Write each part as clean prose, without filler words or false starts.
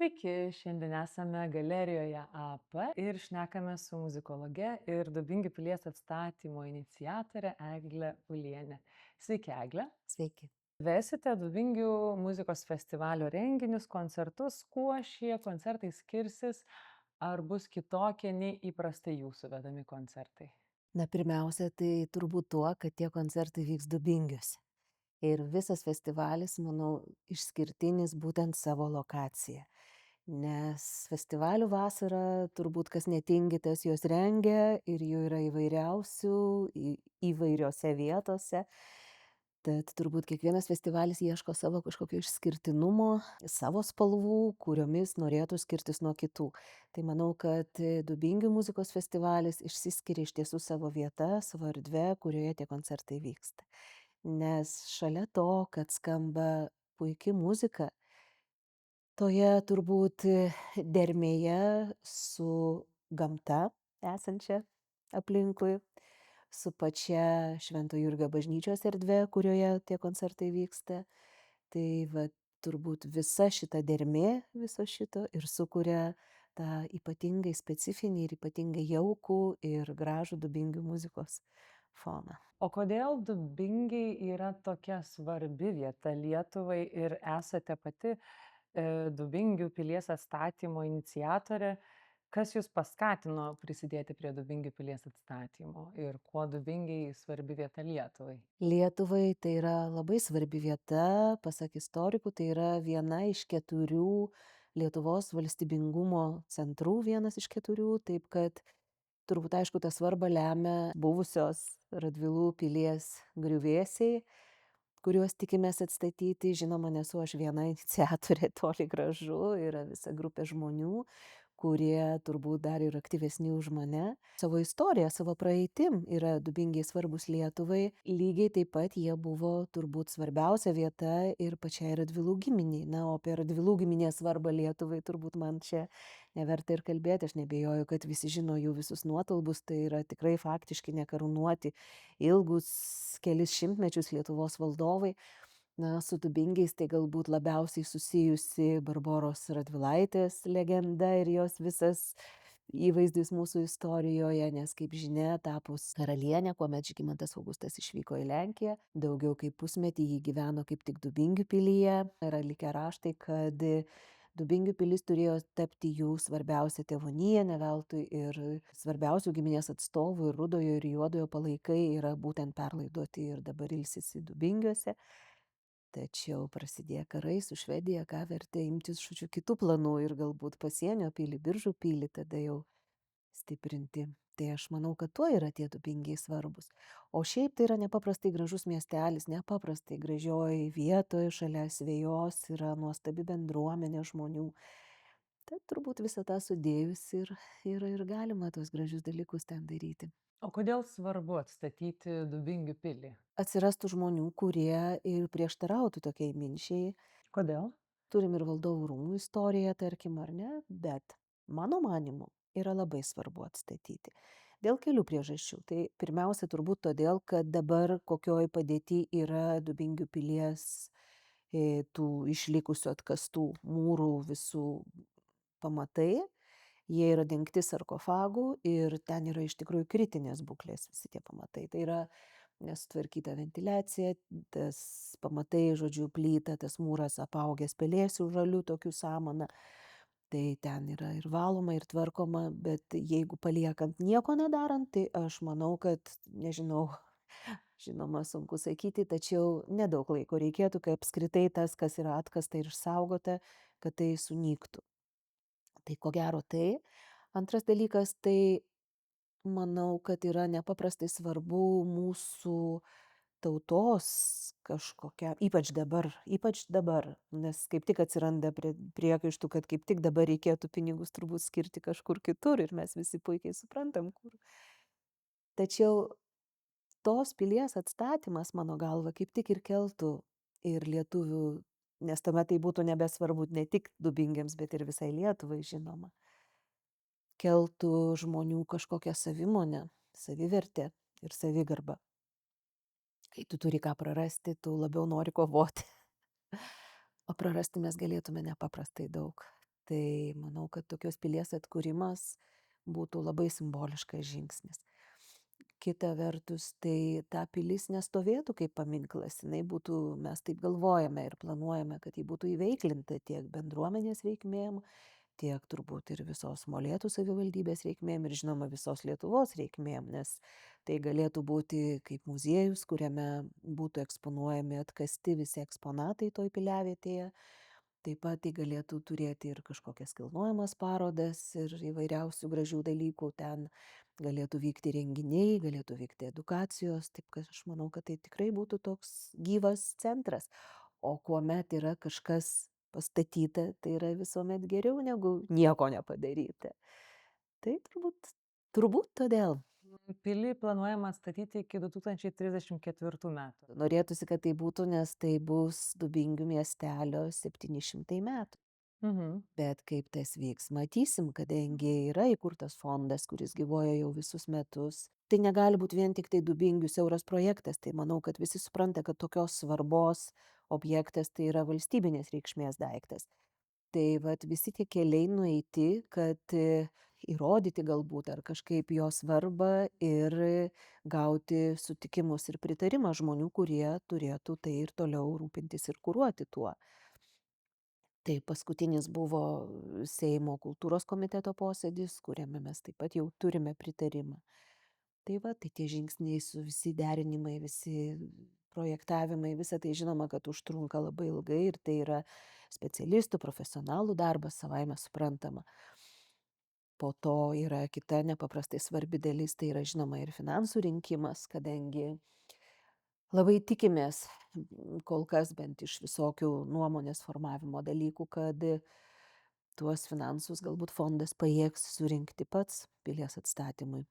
Sveiki, šiandien esame galerijoje AP ir šnekame su muzikologe ir Dubingių pilies atstatymo iniciatore Egle Uliene. Sveiki, Egle. Sveiki. Vesite Dubingių muzikos festivalio renginius, koncertus. Kuo šie koncertai skirsis, ar bus kitokie nei įprastai jūsų vedami koncertai? Pirmiausia, tai turbūt tuo, kad tie koncertai vyks Dubingiuose. Ir visas festivalis, manau, išskirtinis būtent savo lokacija. Nes festivalių vasarą turbūt kas netingi, tas juos rengia ir jų yra įvairiausių, įvairiose vietose. Tad turbūt kiekvienas festivalis ieško savo kažkokio išskirtinumo, savo spalvų, kuriomis norėtų skirtis nuo kitų. Tai manau, kad Dubingių muzikos festivalis išsiskiria iš tiesų savo vieta, savo erdve, kurioje tie koncertai vyksta. Nes šalia to, kad skamba puiki muzika, toje turbūt dermėje su gamta esančia aplinkui, su pačia Švento Jurgio bažnyčios erdve, kurioje tie koncertai vyksta. Tai va turbūt visa šita dermė viso šito ir sukuria tą ypatingai specifinį ir ypatingai jaukų ir gražų Dubingių muzikos foną. O kodėl Dubingiai yra tokia svarbi vieta Lietuvai ir esate pati Dubingių pilies atstatymo iniciatorė? Kas jus paskatino prisidėti prie Dubingių pilies atstatymo ir kuo Dubingiai svarbi vieta Lietuvai? Lietuvai tai yra labai svarbi vieta, pasak istorikų, tai yra viena iš 4 Lietuvos valstybingumo centrų, vienas iš 4, taip kad turbūt aišku tą svarbą lemia buvusios Radvilų pilies griuvėsiai, kuriuos tikimės atstatyti. Žinoma, nesu aš viena iniciatorė, toli gražu, yra visa grupė žmonių, kurie turbūt dar ir aktyvesni už mane. Savo istoriją, savo praeitim yra Dubingiai svarbus Lietuvai. Lygiai taip pat jie buvo turbūt svarbiausia vieta ir pačiai Radvilų giminiai. Na, o apie Radvilų giminės svarbą Lietuvai turbūt man čia neverta ir kalbėti. Aš nebejoju, kad visi žino jų visus nuotalbus. Tai yra tikrai faktiškai nekarūnuoti ilgus kelis šimtmečius Lietuvos valdovai. Na, su Dubingiais tai galbūt labiausiai susijusi Barboros Radvilaitės legenda ir jos visas įvaizdis mūsų istorijoje, nes kaip žinia, tapus karalienė, kuomet Žygimantas Augustas išvyko į Lenkiją, daugiau kaip pusmetį jį gyveno kaip tik Dubingių pilyje. Yra likę raštai, kad Dubingių pilis turėjo tapti jų svarbiausia tėvonija, ne veltui ir svarbiausių giminės atstovų ir rudojo ir juodojo palaikai yra būtent perlaidoti ir dabar ilsisi Dubingiuose. Tačiau prasidėjo karai su Švedija, ką vertė imtis kitų planų ir galbūt pasienio pilį, Biržų pilį tada jau stiprinti. Tai aš manau, kad tuo yra tie Dubingiai svarbus. O šiaip tai yra nepaprastai gražus miestelis, nepaprastai gražioj vietoje, šalia Svejos yra nuostabi bendruomenė žmonių. Tai turbūt visą tą sudėjus ir galima tos gražius dalykus ten daryti. O kodėl svarbu atstatyti Dubingių pilį? Atsirastų žmonių, kurie ir prieštarautų tokiai minčiai. Kodėl? Turim ir valdovų rūmų istoriją, tarkim, ar ne, bet mano manimu yra labai svarbu atstatyti. Dėl kelių priežasčių. Tai pirmiausia turbūt todėl, kad dabar kokioj padėty yra Dubingių pilies tų išlikusių atkastų mūrų visų pamatai. Jie yra dengti sarkofagų ir ten yra iš tikrųjų kritinės būklės visi tie pamatai. Tai yra nesutvarkyta ventiliacija, tas pamatai, žodžiu, plyta, tas mūras apaugęs pelėsių žalių tokių samana. Tai ten yra ir valoma, ir tvarkoma, bet jeigu paliekant nieko nedarant, tai aš manau, kad, nežinau, žinoma, sunku sakyti, tačiau nedaug laiko reikėtų, kai apskritai tas, kas yra atkasta ir išsaugota, kad tai sunyktų. Tai ko gero tai. Antras dalykas, tai manau, kad yra nepaprastai svarbu mūsų tautos kažkokia, ypač dabar, nes kaip tik atsiranda priekaištų, kad kaip tik dabar reikėtų pinigus turbūt skirti kažkur kitur ir mes visi puikiai suprantam, kur. Tačiau tos pilies atstatymas, mano galva, kaip tik ir keltų ir lietuvių, nes tuomet tai būtų nebesvarbu ne tik Dubingiams, bet ir visai Lietuvai, žinoma. Keltų žmonių kažkokią savimonę, savivertę ir savigarbą. Kai tu turi ką prarasti, tu labiau nori kovoti. O prarasti mes galėtume nepaprastai daug. Tai manau, kad tokios pilies atkūrimas būtų labai simboliškas žingsnis. Kita vertus, tai ta pilis nestovėtų kaip paminklas, jinai būtų, mes taip galvojame ir planuojame, kad ji būtų įveiklinta tiek bendruomenės reikmėm, tiek turbūt ir visos Molėtų savivaldybės reikmėm ir žinoma visos Lietuvos reikmėm, nes tai galėtų būti kaip muziejus, kuriame būtų eksponuojami atkasti visi eksponatai toj piliavietėje. Taip pat tai galėtų turėti ir kažkokias kilnojamas parodas ir įvairiausių gražių dalykų. Ten galėtų vykti renginiai, galėtų vykti edukacijos. Taip kad aš manau, kad tai tikrai būtų toks gyvas centras. O kuomet yra kažkas pastatyta, tai yra visuomet geriau negu nieko nepadaryti. Tai turbūt todėl. Pilį planuojama statyti iki 2034 metų. Norėtųsi, kad tai būtų, nes tai bus Dubingių miestelio 700 metų. Mhm. Bet kaip tas vyks, matysim, kadangi yra įkurtas fondas, kuris gyvuoja jau visus metus. Tai negali būti vien tik tai Dubingių siauras projektas, tai manau, kad visi supranta, kad tokios svarbos objektas tai yra valstybinės reikšmės daiktas. Tai vat visi tie keliai nueiti, kad įrodyti galbūt ar kažkaip jo svarbą ir gauti sutikimus ir pritarimą žmonių, kurie turėtų tai ir toliau rūpintis ir kuruoti tuo. Tai paskutinis buvo Seimo kultūros komiteto posėdis, kuriame mes taip pat jau turime pritarimą. Tai va, tai tie žingsniai su visi derinimai, visi projektavimai, visa tai žinoma, kad užtrunka labai ilgai ir tai yra specialistų, profesionalų darbas, savaime suprantama. Po to yra kita nepaprastai svarbi dalis, tai yra žinoma ir finansų rinkimas, kadangi labai tikimės, kol kas bent iš visokių nuomonės formavimo dalykų, kad tuos finansus galbūt fondas pajėgs surinkti pats pilies atstatymui.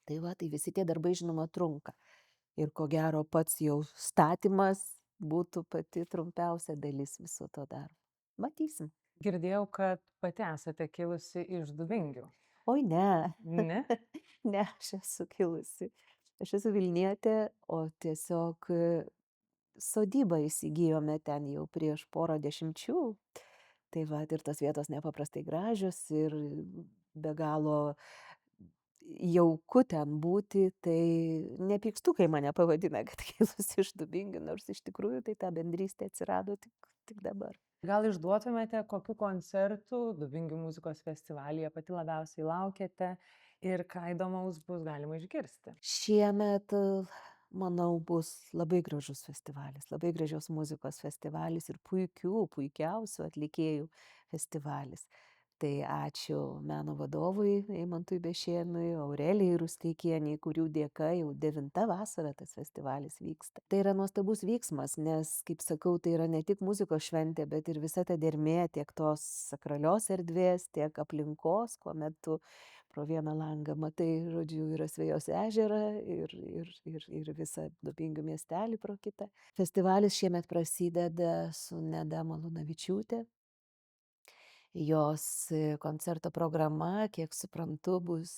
Tai va, tai visi tie darbai žinoma trunka. Ir ko gero pats jau statymas būtų pati trumpiausia dalis viso to darbo. Matysim. Girdėjau, kad pati esate kilusi iš Dubingių. Oi ne, Ne? ne, aš esu kilusi. Aš esu Vilnietė, o tiesiog sodybą įsigijome ten jau prieš porą dešimčių. Tai va, ir tos vietos nepaprastai gražios ir be galo jauku ten būti, tai nepykstu, kai mane pavadina, kad kilusi iš Dubingių, nors iš tikrųjų tai ta bendrystė atsirado tik dabar. Gal išduotumėte, kokiu koncertu Dubingių muzikos festivalyje pati labiausiai laukiate ir ką įdomaus bus galima išgirsti? Šiemet, manau, bus labai gražus festivalis, labai gražios muzikos festivalis ir puikiausių atlikėjų festivalis. Tai ačiū meno vadovui Eimantui Bešėnui, Aurelijai Rusteikienei, kurių dėka jau 9 vasara tas festivalis vyksta. Tai yra nuostabus vyksmas, nes, kaip sakau, tai yra ne tik muzikos šventė, bet ir visa ta dermė tiek tos sakralios erdvės, tiek aplinkos, kuomet tu pro vieną langą matai, žodžiu, ir Asvejos ežerą, ir visą Dubingių miestelį pro kitą. Festivalis šiemet prasideda su Neda Malūnavičiūtė. Jos koncerto programa, kiek suprantu, bus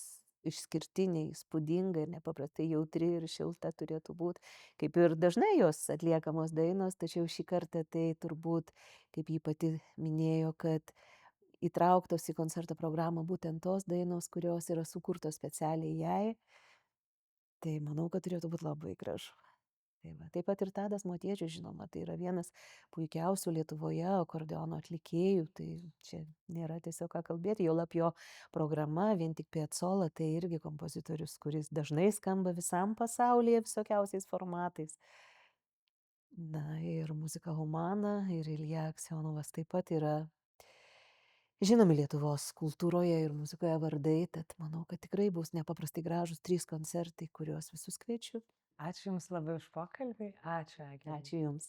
išskirtinė, įspūdinga ir nepaprastai jautri ir šilta turėtų būti, kaip ir dažnai jos atliekamos dainos, tačiau šį kartą tai turbūt, kaip ji pati minėjo, kad įtrauktos į koncerto programą būtent tos dainos, kurios yra sukurtos specialiai jai, tai manau, kad turėtų būti labai gražu. Tai va. Taip pat ir Tadas Motiečius, žinoma, tai yra vienas puikiausių Lietuvoje akordeono atlikėjų, tai čia nėra tiesiog ką kalbėti, jau lab jo programa, vien tik Piazzolla, tai irgi kompozitorius, kuris dažnai skamba visam pasaulyje visokiausiais formatais. Na ir Muzika Humana ir Ilja Aksionovas taip pat yra žinomi Lietuvos kultūroje ir muzikoje vardai, tad manau, kad tikrai bus nepaprastai gražus 3 koncertai, kuriuos visus kviečiu. Ačiū Jums labai už pokalbį. Ačiū, Eglė. Ačiū Jums.